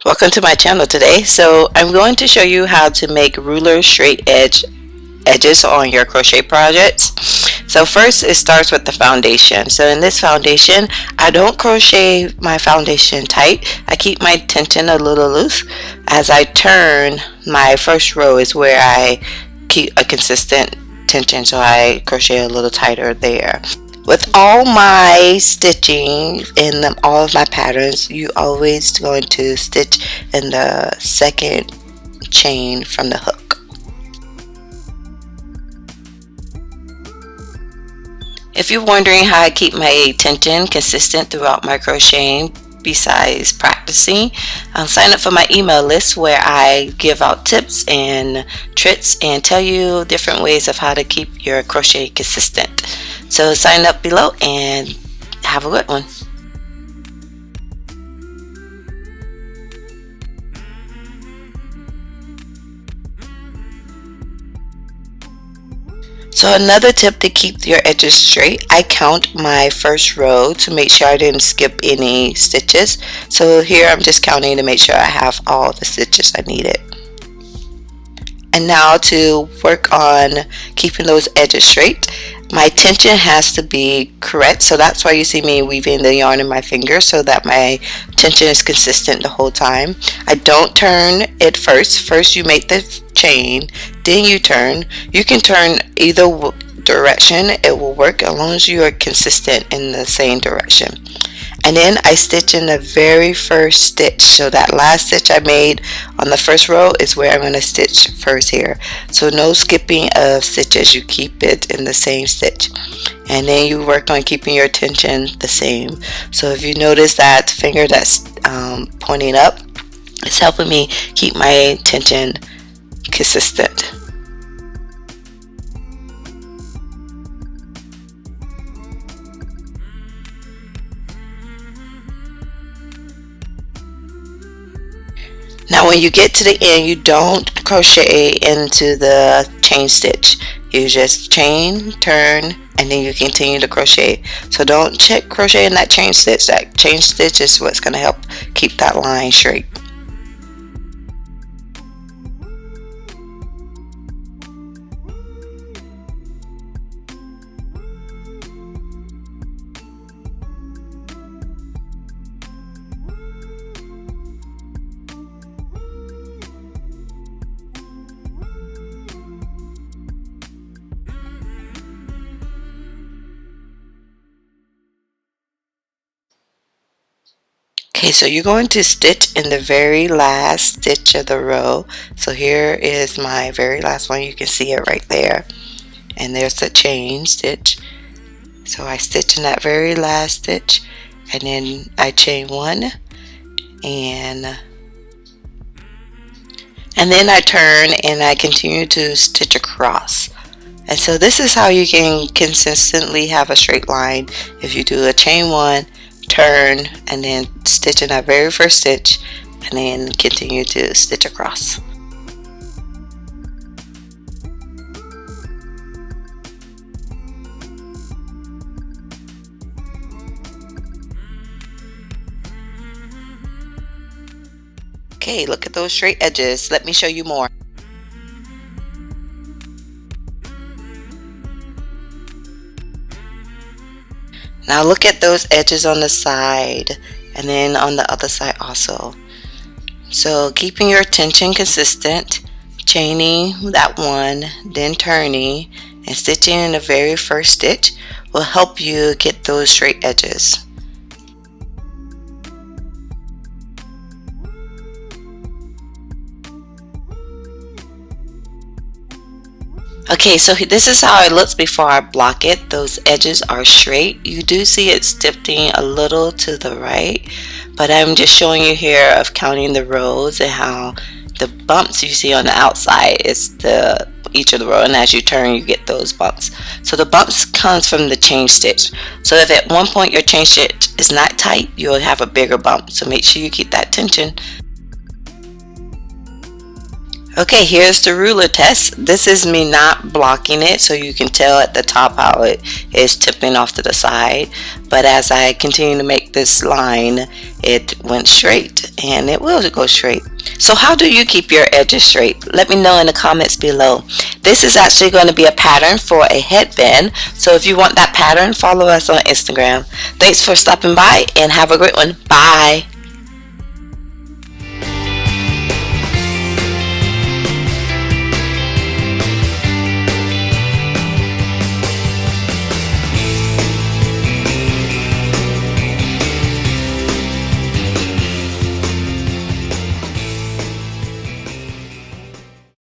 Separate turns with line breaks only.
Welcome to my channel today. So I'm going to show you how to make ruler straight edges on your crochet projects. So first it starts with the foundation. So in this foundation, I don't crochet my foundation tight. I keep my tension a little loose. As I turn, my first row is where I keep a consistent tension, so I crochet a little tighter there. With all my stitching in all of my patterns, you always going to stitch in the second chain from the hook. If you're wondering how I keep my tension consistent throughout my crocheting besides practicing, sign up for my email list where I give out tips and tricks and tell you different ways of how to keep your crochet consistent. So sign up below and have a good one. So another tip to keep your edges straight, I count my first row to make sure I didn't skip any stitches. So here I'm just counting to make sure I have all the stitches I needed. And now to work on keeping those edges straight, my tension has to be correct, so that's why you see me weaving the yarn in my fingers so that my tension is consistent the whole time. I don't turn it first. First you make the chain, then you turn. You can turn either direction, it will work as long as you are consistent in the same direction. And then I stitch in the very first stitch, so that last stitch I made on the first row is where I'm going to stitch first here. So no skipping of stitches, you keep it in the same stitch, and then you work on keeping your tension the same. So if you notice that finger that's pointing up, it's helping me keep my tension consistent. Now when you get to the end, you don't crochet into the chain stitch. You just chain, turn, and then you continue to crochet. So don't crochet in that chain stitch. That chain stitch is what's going to help keep that line straight. Okay, so you're going to stitch in the very last stitch of the row. So here is my very last one. You can see it right there. And there's the chain stitch. So I stitch in that very last stitch, and then I chain one, and then I turn and I continue to stitch across. And so this is how you can consistently have a straight line. If you do a chain one, turn, and then stitch in that very first stitch, and then continue to stitch across. Okay, look at those straight edges. Let me show you more. Now look at those edges on the side, and then on the other side also. So keeping your tension consistent, chaining that one, then turning and stitching in the very first stitch will help you get those straight edges. Okay, so this is how it looks before I block it. Those edges are straight. You do see it tipping a little to the right, but I'm just showing you here of counting the rows and how the bumps you see on the outside is each of the row, and as you turn you get those bumps. So the bumps comes from the chain stitch. So if at one point your chain stitch is not tight, you'll have a bigger bump. So make sure you keep that tension. Okay, here's the ruler test. This is me not blocking it, so you can tell at the top how it is tipping off to the side. But as I continue to make this line, it went straight. and it will go straight. So how do you keep your edges straight? Let me know in the comments below. This is actually going to be a pattern for a headband, so if you want that pattern, follow us on Instagram. Thanks for stopping by and have a great one. Bye.